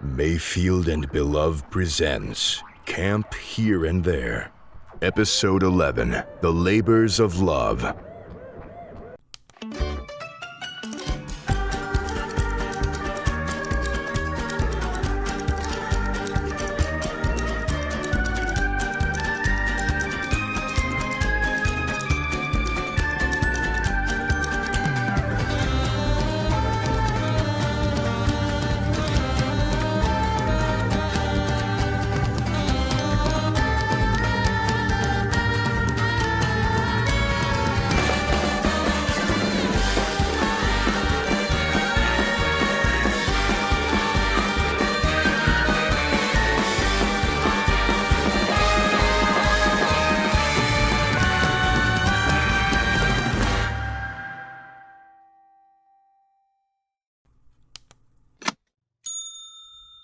Mayfield and Beloved presents Camp Here and There. Episode 11, The Labors of Love.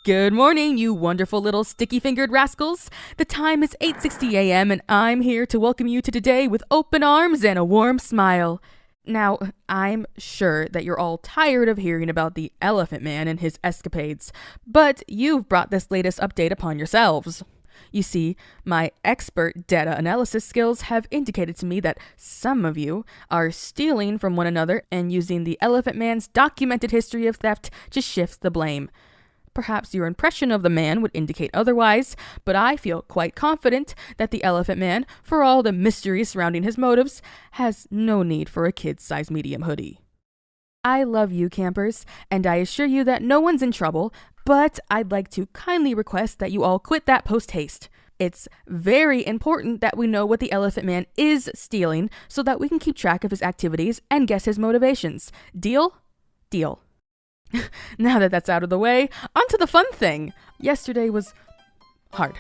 Good morning, you wonderful little sticky-fingered rascals. The time is 8:60 a.m. and I'm here to welcome you to today with open arms and a warm smile. Now, I'm sure that you're all tired of hearing about the Elephant Man and his escapades, but you've brought this latest update upon yourselves. You see, my expert data analysis skills have indicated to me that some of you are stealing from one another and using the Elephant Man's documented history of theft to shift the blame. Perhaps your impression of the man would indicate otherwise, but I feel quite confident that the Elephant Man, for all the mystery surrounding his motives, has no need for a kid-size medium hoodie. I love you, campers, and I assure you that no one's in trouble, but I'd like to kindly request that you all quit that post-haste. It's very important that we know what the Elephant Man is stealing so that we can keep track of his activities and guess his motivations. Deal? Deal. Now that that's out of the way, on to the fun thing. Yesterday was hard,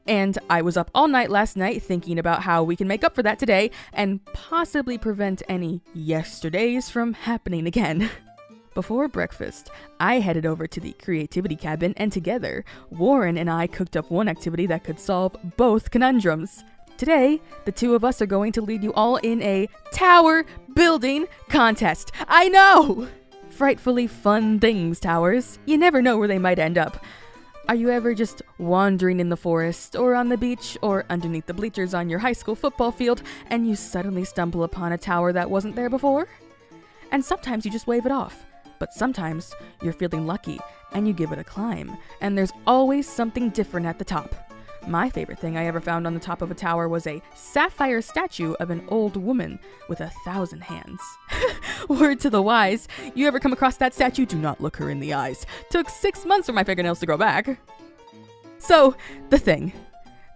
and I was up all night last night thinking about how we can make up for that today and possibly prevent any yesterdays from happening again. Before breakfast, I headed over to the creativity cabin, and together, Warren and I cooked up one activity that could solve both conundrums. Today, the two of us are going to lead you all in a tower building contest. I know! Frightfully fun things, towers. You never know where they might end up. Are you ever just wandering in the forest, or on the beach, or underneath the bleachers on your high school football field, and you suddenly stumble upon a tower that wasn't there before? And sometimes you just wave it off. But sometimes you're feeling lucky, and you give it a climb, and there's always something different at the top. My favorite thing I ever found on the top of a tower was a sapphire statue of an old woman with 1,000 hands. Word to the wise, you ever come across that statue, do not look her in the eyes. Took 6 months for my fingernails to grow back. So, the thing.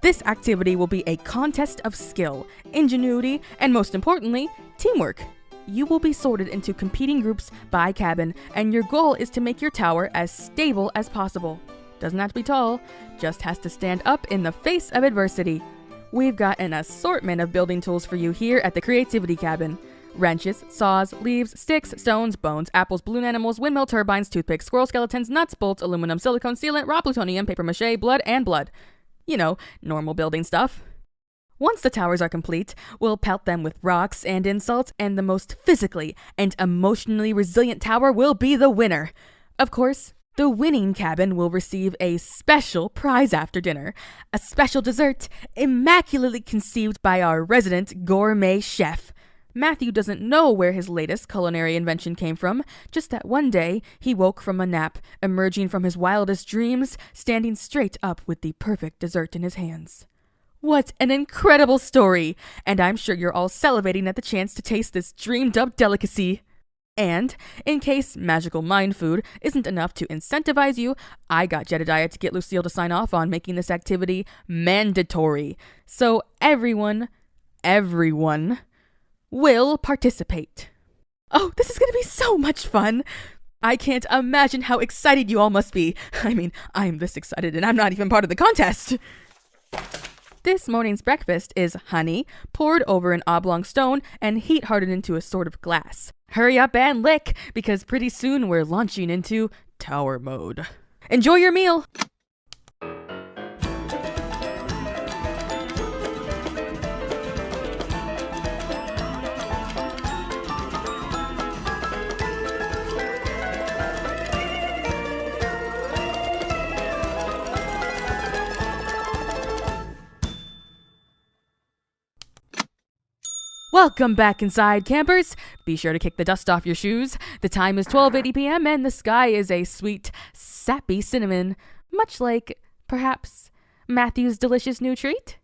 This activity will be a contest of skill, ingenuity, and most importantly, teamwork. You will be sorted into competing groups by cabin, and your goal is to make your tower as stable as possible. Doesn't have to be tall, just has to stand up in the face of adversity. We've got an assortment of building tools for you here at the Creativity Cabin. Wrenches, saws, leaves, sticks, stones, bones, apples, balloon animals, windmill turbines, toothpicks, squirrel skeletons, nuts, bolts, aluminum, silicone sealant, raw plutonium, paper mache, blood, and blood. You know, normal building stuff. Once the towers are complete, we'll pelt them with rocks and insults, and the most physically and emotionally resilient tower will be the winner. Of course, the winning cabin will receive a special prize after dinner, a special dessert immaculately conceived by our resident gourmet chef. Matthew doesn't know where his latest culinary invention came from, just that one day he woke from a nap, emerging from his wildest dreams, standing straight up with the perfect dessert in his hands. What an incredible story! And I'm sure you're all salivating at the chance to taste this dreamed-up delicacy. And, in case magical mind food isn't enough to incentivize you, I got Jedediah to get Lucille to sign off on making this activity mandatory. So everyone will participate. Oh, this is going to be so much fun! I can't imagine how excited you all must be. I mean, I'm this excited and I'm not even part of the contest. This morning's breakfast is honey, poured over an oblong stone and heat hardened into a sort of glass. Hurry up and lick, because pretty soon we're launching into tower mode. Enjoy your meal! Welcome back inside, campers. Be sure to kick the dust off your shoes. The time is 12:80 p.m. and the sky is a sweet, sappy cinnamon, much like, perhaps, Matthew's delicious new treat.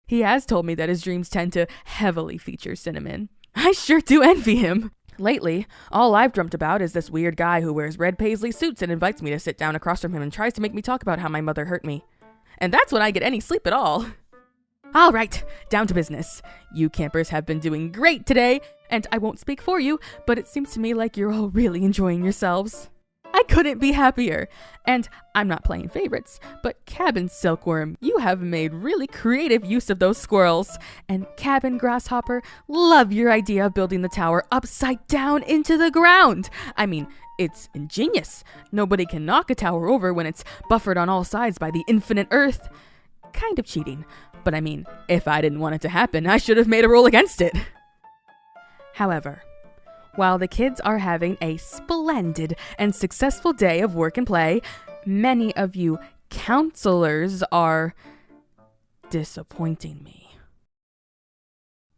He has told me that his dreams tend to heavily feature cinnamon. I sure do envy him. Lately, all I've dreamt about is this weird guy who wears red paisley suits and invites me to sit down across from him and tries to make me talk about how my mother hurt me. And that's when I get any sleep at all. All right, down to business. You campers have been doing great today, and I won't speak for you, but it seems to me like you're all really enjoying yourselves. I couldn't be happier. And I'm not playing favorites, but Cabin Silkworm, you have made really creative use of those squirrels. And Cabin Grasshopper, love your idea of building the tower upside down into the ground. I mean, it's ingenious. Nobody can knock a tower over when it's buffered on all sides by the infinite earth. Kind of cheating. But I mean, if I didn't want it to happen, I should have made a rule against it. However, while the kids are having a splendid and successful day of work and play, many of you counselors are disappointing me.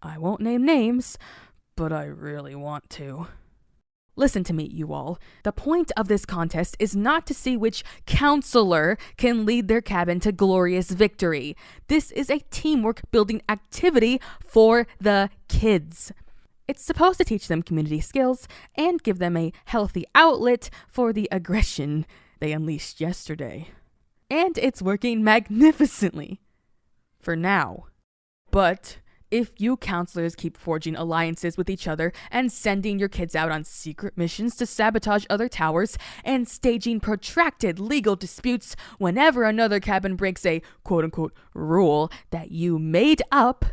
I won't name names, but I really want to. Listen to me, you all. The point of this contest is not to see which counselor can lead their cabin to glorious victory. This is a teamwork building activity for the kids. It's supposed to teach them community skills and give them a healthy outlet for the aggression they unleashed yesterday. And it's working magnificently. For now. But if you counselors keep forging alliances with each other and sending your kids out on secret missions to sabotage other towers and staging protracted legal disputes whenever another cabin breaks a quote-unquote rule that you made up,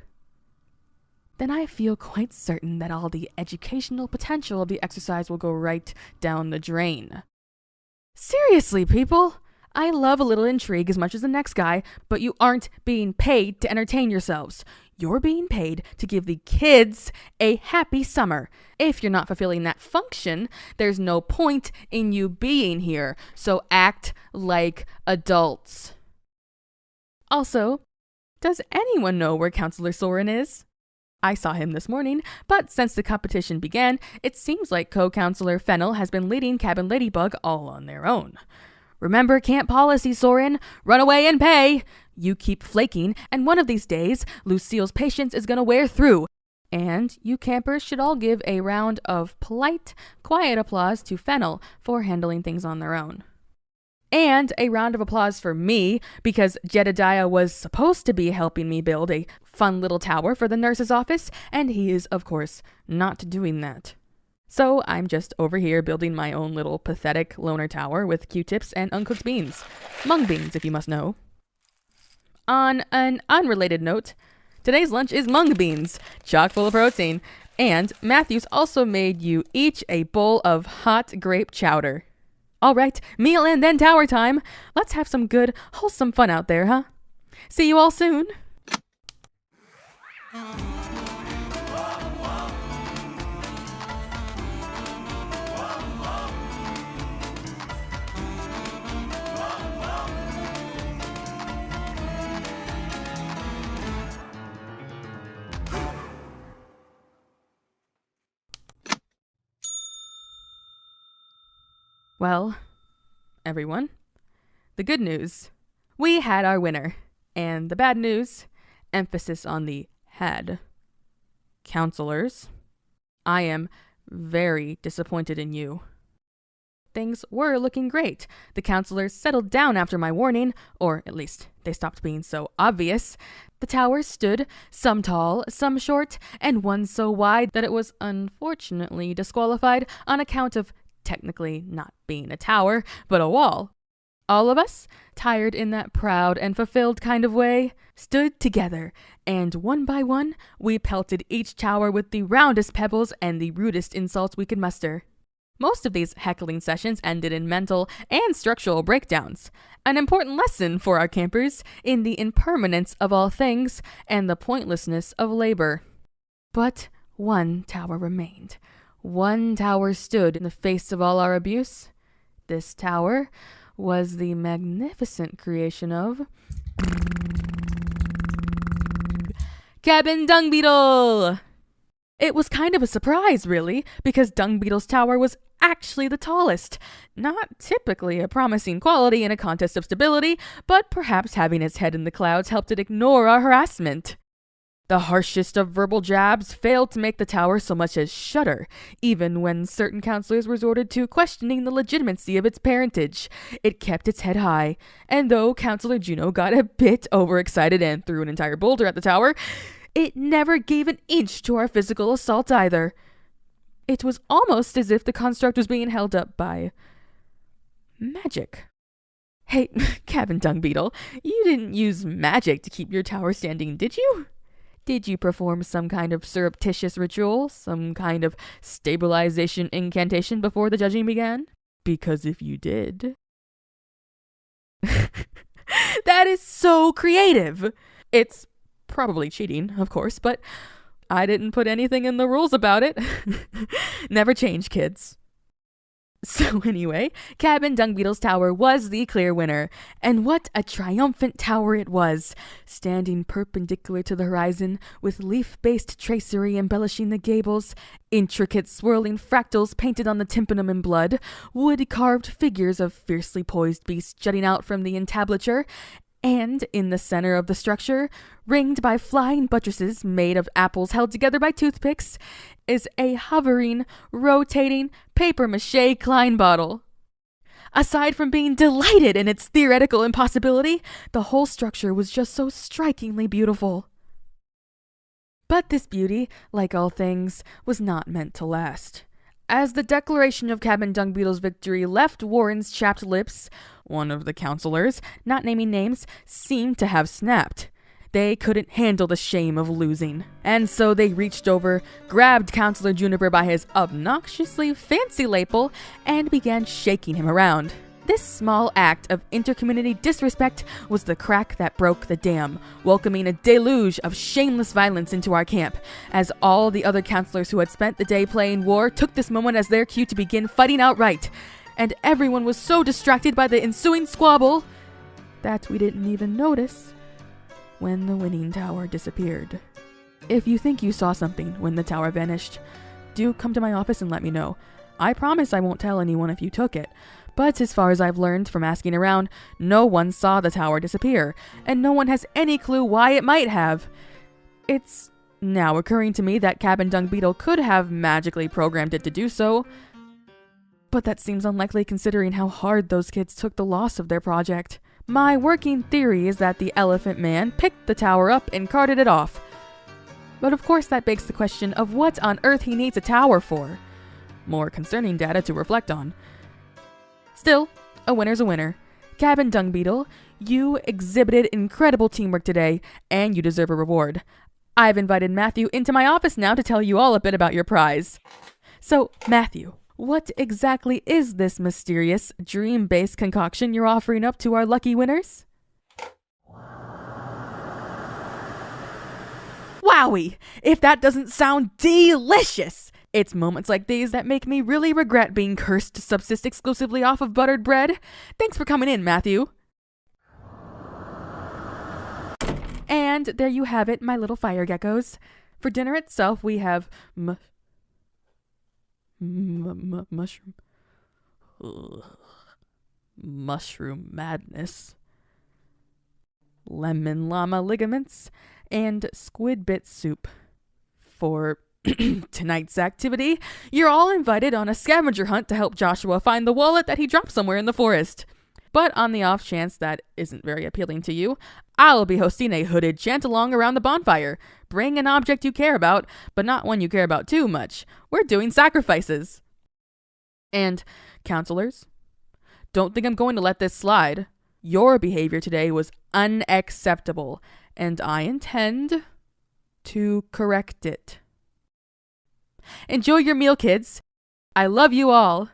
then I feel quite certain that all the educational potential of the exercise will go right down the drain. Seriously, people, I love a little intrigue as much as the next guy, but you aren't being paid to entertain yourselves. You're being paid to give the kids a happy summer. If you're not fulfilling that function, there's no point in you being here, so act like adults. Also, does anyone know where Counselor Soren is? I saw him this morning, but since the competition began, it seems like co-counselor Fennel has been leading Cabin Ladybug all on their own. Remember camp policy, Soren. Run away and pay. You keep flaking, and one of these days, Lucille's patience is gonna wear through. And you campers should all give a round of polite, quiet applause to Fennel for handling things on their own. And a round of applause for me, because Jedediah was supposed to be helping me build a fun little tower for the nurse's office, and he is, of course, not doing that. So I'm just over here building my own little pathetic loner tower with Q-tips and uncooked beans. Mung beans, if you must know. On an unrelated note, today's lunch is mung beans, chock full of protein, and Matthew's also made you each a bowl of hot grape chowder. All right, meal and then tower time. Let's have some good, wholesome fun out there, huh? See you all soon. Well, everyone, the good news, we had our winner. And the bad news, emphasis on the had. Counselors, I am very disappointed in you. Things were looking great. The counselors settled down after my warning, or at least they stopped being so obvious. The towers stood, some tall, some short, and one so wide that it was unfortunately disqualified on account of technically not being a tower, but a wall. All of us, tired in that proud and fulfilled kind of way, stood together, and one by one, we pelted each tower with the roundest pebbles and the rudest insults we could muster. Most of these heckling sessions ended in mental and structural breakdowns, an important lesson for our campers in the impermanence of all things and the pointlessness of labor. But one tower remained. One tower stood in the face of all our abuse. This tower was the magnificent creation of Cabin Dung Beetle! It was kind of a surprise, really, because Dung Beetle's tower was actually the tallest. Not typically a promising quality in a contest of stability, but perhaps having its head in the clouds helped it ignore our harassment. The harshest of verbal jabs failed to make the tower so much as shudder, even when certain counselors resorted to questioning the legitimacy of its parentage. It kept its head high, and though Counselor Juno got a bit overexcited and threw an entire boulder at the tower, it never gave an inch to our physical assault either. It was almost as if the construct was being held up by magic. Hey, Cabin Dung Beetle, you didn't use magic to keep your tower standing, did you? Did you perform some kind of surreptitious ritual, some kind of stabilization incantation before the judging began? Because if you did... That is so creative! It's probably cheating, of course, but I didn't put anything in the rules about it. Never change, kids. So anyway, Cabin Dung Beetle's tower was the clear winner. And what a triumphant tower it was! Standing perpendicular to the horizon, with leaf-based tracery embellishing the gables, intricate swirling fractals painted on the tympanum in blood, wood-carved figures of fiercely poised beasts jutting out from the entablature, and in the center of the structure, ringed by flying buttresses made of apples held together by toothpicks, is a hovering, rotating, papier-mâché Klein bottle. Aside from being delighted in its theoretical impossibility, the whole structure was just so strikingly beautiful. But this beauty, like all things, was not meant to last. As the declaration of Cabin Dung Beetle's victory left Warren's chapped lips, one of the counselors, not naming names, seemed to have snapped. They couldn't handle the shame of losing. And so they reached over, grabbed Counselor Juniper by his obnoxiously fancy lapel, and began shaking him around. This small act of intercommunity disrespect was the crack that broke the dam, welcoming a deluge of shameless violence into our camp, as all the other counselors who had spent the day playing war took this moment as their cue to begin fighting outright. And everyone was so distracted by the ensuing squabble that we didn't even notice when the winning tower disappeared. If you think you saw something when the tower vanished, do come to my office and let me know. I promise I won't tell anyone if you took it. But as far as I've learned from asking around, no one saw the tower disappear, and no one has any clue why it might have. It's now occurring to me that Cabin Dung Beetle could have magically programmed it to do so, but that seems unlikely considering how hard those kids took the loss of their project. My working theory is that the Elephant Man picked the tower up and carted it off. But of course that begs the question of what on earth he needs a tower for. More concerning data to reflect on. Still, a winner's a winner. Cabin Dung Beetle, you exhibited incredible teamwork today, and you deserve a reward. I've invited Matthew into my office now to tell you all a bit about your prize. So, Matthew, what exactly is this mysterious, dream-based concoction you're offering up to our lucky winners? Wowie! If that doesn't sound delicious! It's moments like these that make me really regret being cursed to subsist exclusively off of buttered bread. Thanks for coming in, Matthew. And there you have it, my little fire geckos. For dinner itself, we have mushroom. Mushroom madness. Lemon llama ligaments. And squid bit soup. For tonight's activity, you're all invited on a scavenger hunt to help Joshua find the wallet that he dropped somewhere in the forest. But on the off chance that isn't very appealing to you, I'll be hosting a hooded chant-along around the bonfire. Bring an object you care about, but not one you care about too much. We're doing sacrifices. And, counselors, don't think I'm going to let this slide. Your behavior today was unacceptable, and I intend to correct it. Enjoy your meal, kids. I love you all.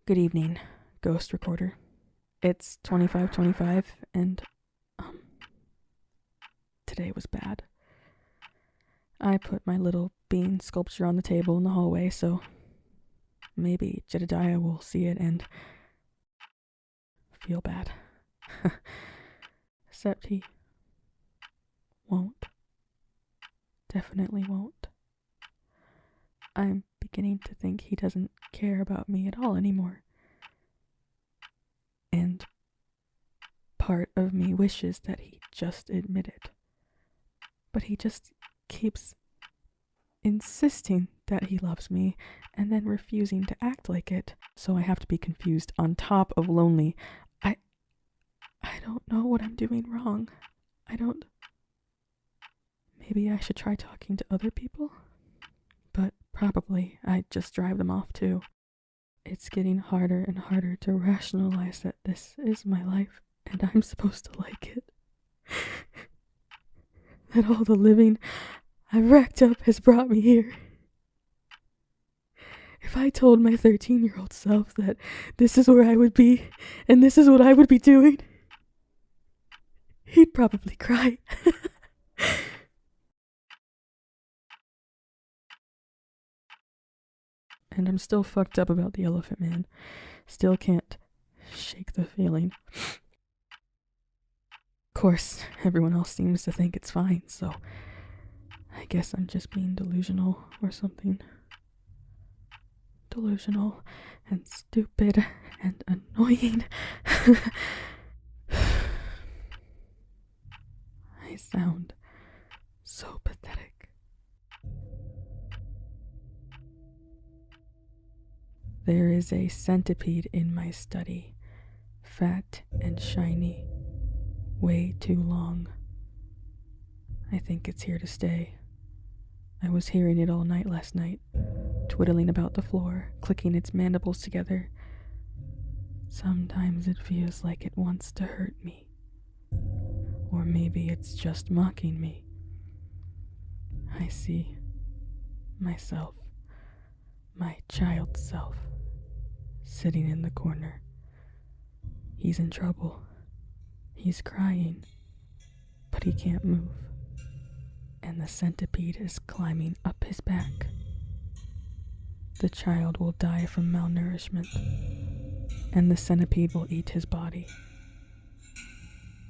Good evening, Ghost Recorder. It's 25:25 and, today was bad. I put my little bean sculpture on the table in the hallway, so maybe Jedediah will see it and feel bad. Except he won't. Definitely won't. I'm beginning to think he doesn't care about me at all anymore. And part of me wishes that he just admit it. But he just keeps insisting that he loves me and then refusing to act like it. So I have to be confused on top of lonely. I don't know what I'm doing wrong. Maybe I should try talking to other people? But probably I'd just drive them off too. It's getting harder and harder to rationalize that this is my life and I'm supposed to like it. That all the living I've racked up has brought me here. If I told my 13-year-old self that this is where I would be and this is what I would be doing, he'd probably cry. And I'm still fucked up about the Elephant Man. Still can't shake the feeling. Of course, everyone else seems to think it's fine, so I guess I'm just being delusional or something. Delusional and stupid and annoying. I sound so pathetic. There is a centipede in my study, fat and shiny, way too long. I think it's here to stay. I was hearing it all night last night, twiddling about the floor, clicking its mandibles together. Sometimes it feels like it wants to hurt me. Or maybe it's just mocking me. I see myself, my child self, sitting in the corner. He's in trouble. He's crying, but he can't move. And the centipede is climbing up his back. The child will die from malnourishment, and the centipede will eat his body.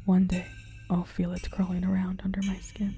One day, I'll feel it crawling around under my skin.